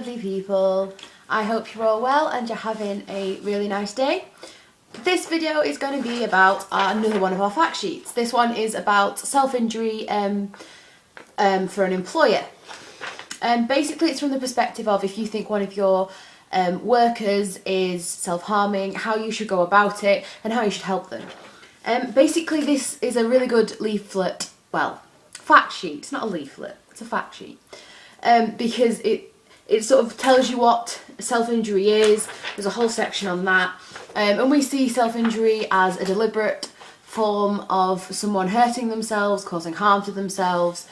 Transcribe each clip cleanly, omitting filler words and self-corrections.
lovely people. I hope you're all well and you're having a really nice day. This video is going to be about another one of our fact sheets. This one is about self-injury for an employer. Basically it's from the perspective of if you think one of your workers is self-harming, how you should go about it and how you should help them. Basically this is a really good leaflet, well, fact sheet. It's not a leaflet, it's a fact sheet. Because it sort of tells you what self-injury is. There's a whole section on that. And we see self-injury as a deliberate form of someone hurting themselves, causing harm to themselves.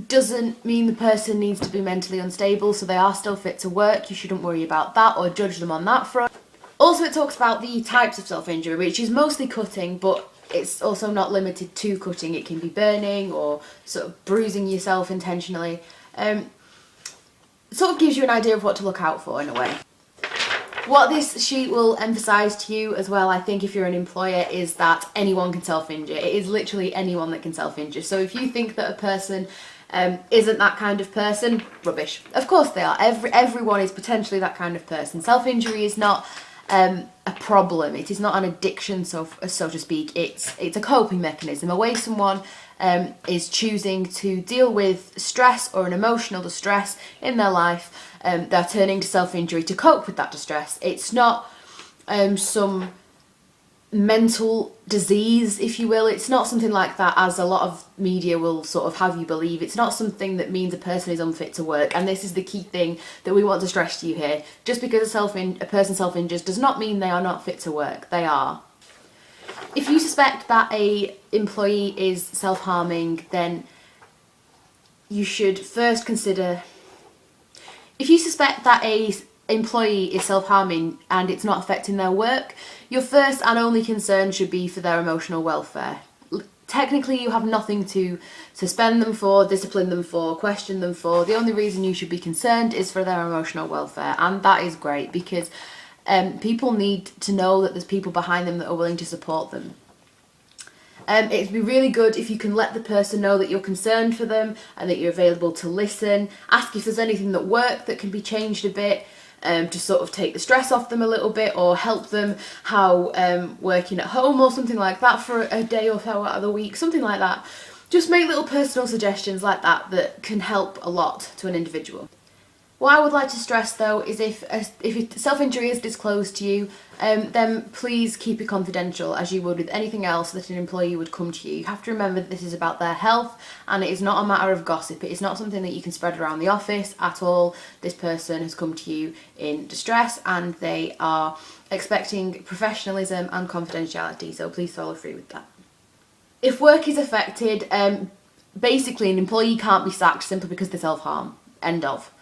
Doesn't mean the person needs to be mentally unstable, so they are still fit to work. You shouldn't worry about that or judge them on that front. Also, it talks about the types of self-injury, which is mostly cutting, but it's also not limited to cutting. It can be burning or sort of bruising yourself intentionally. Sort of gives you an idea of what to look out for in a way. What this sheet will emphasise to you as well, I think, if you're an employer, is that anyone can self-injure. It is literally anyone that can self-injure. So if you think that a person isn't that kind of person, rubbish. Of course they are. Everyone is potentially that kind of person. Self-injury is not a problem. It is not an addiction, so to speak. It's a coping mechanism, a way someone is choosing to deal with stress or an emotional distress in their life. They're turning to self-injury to cope with that distress. It's not some mental disease, if you will. It's not something like that, as a lot of media will sort of have you believe. It's not something that means a person is unfit to work, and this is the key thing that we want to stress to you here. Just because a person self-injures does not mean they are not fit to work. They are. If you suspect that a employee is self-harming, then you should first consider... If you suspect that a employee is self-harming and it's not affecting their work, your first and only concern should be for their emotional welfare. Technically, you have nothing to suspend them for, discipline them for, question them for. The only reason you should be concerned is for their emotional welfare, and that is great because people need to know that there's people behind them that are willing to support them. It'd be really good if you can let the person know that you're concerned for them and that you're available to listen. Ask if there's anything that worked that can be changed a bit to sort of take the stress off them a little bit, or help them how working at home or something like that for a day or so out of the week, something like that. Just make little personal suggestions like that that can help a lot to an individual. What I would like to stress though is if self-injury is disclosed to you, then please keep it confidential as you would with anything else that an employee would come to you. You have to remember that this is about their health and it is not a matter of gossip. It is not something that you can spread around the office at all. This person has come to you in distress and they are expecting professionalism and confidentiality, so please follow through with that. If work is affected, basically an employee can't be sacked simply because they self-harm. End of.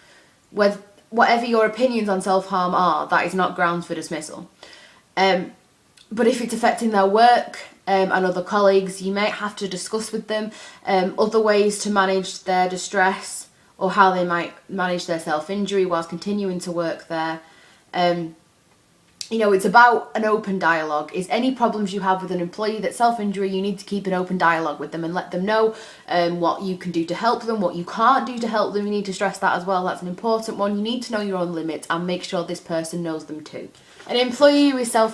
Whatever your opinions on self-harm are, that is not grounds for dismissal. But if it's affecting their work and other colleagues, you might have to discuss with them other ways to manage their distress or how they might manage their self-injury whilst continuing to work there. You know, it's about an open dialogue. Is any problems you have with an employee that's self-injury, you need to keep an open dialogue with them and let them know what you can do to help them, what you can't do to help them. You need to stress that as well. That's an important one. You need to know your own limits and make sure this person knows them too. An employee with an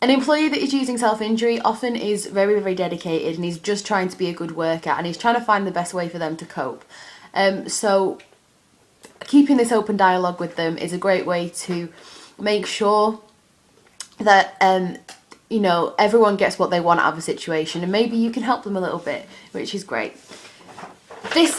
employee that is using self-injury often is very, very dedicated and he's just trying to be a good worker and he's trying to find the best way for them to cope. So keeping this open dialogue with them is a great way to make sure that you know, everyone gets what they want out of a situation, and maybe you can help them a little bit, which is great. This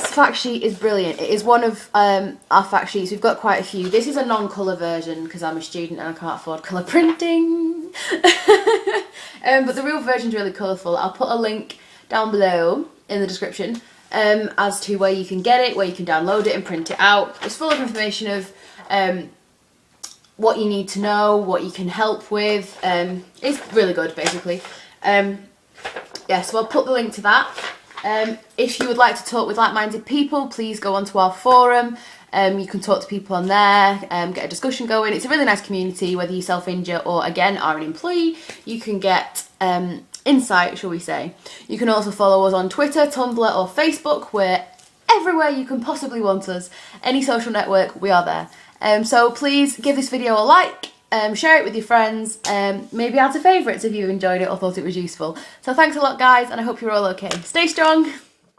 fact sheet is brilliant. It is one of our fact sheets. We've got quite a few. This is a non-colour version because I'm a student and I can't afford colour printing. But the real version is really colourful. I'll put a link down below in the description as to where you can get it, where you can download it and print it out. It's full of information of what you need to know, what you can help with. It's really good, basically. Yeah, so I'll put the link to that. If you would like to talk with like-minded people, please go onto our forum. You can talk to people on there, get a discussion going. It's a really nice community, whether you self-injure or, again, are an employee. You can get insight, shall we say. You can also follow us on Twitter, Tumblr or Facebook. We're everywhere you can possibly want us. Any social network, we are there. So please give this video a like, share it with your friends, maybe add to favourites if you enjoyed it or thought it was useful. So thanks a lot guys, and I hope you're all okay. Stay strong!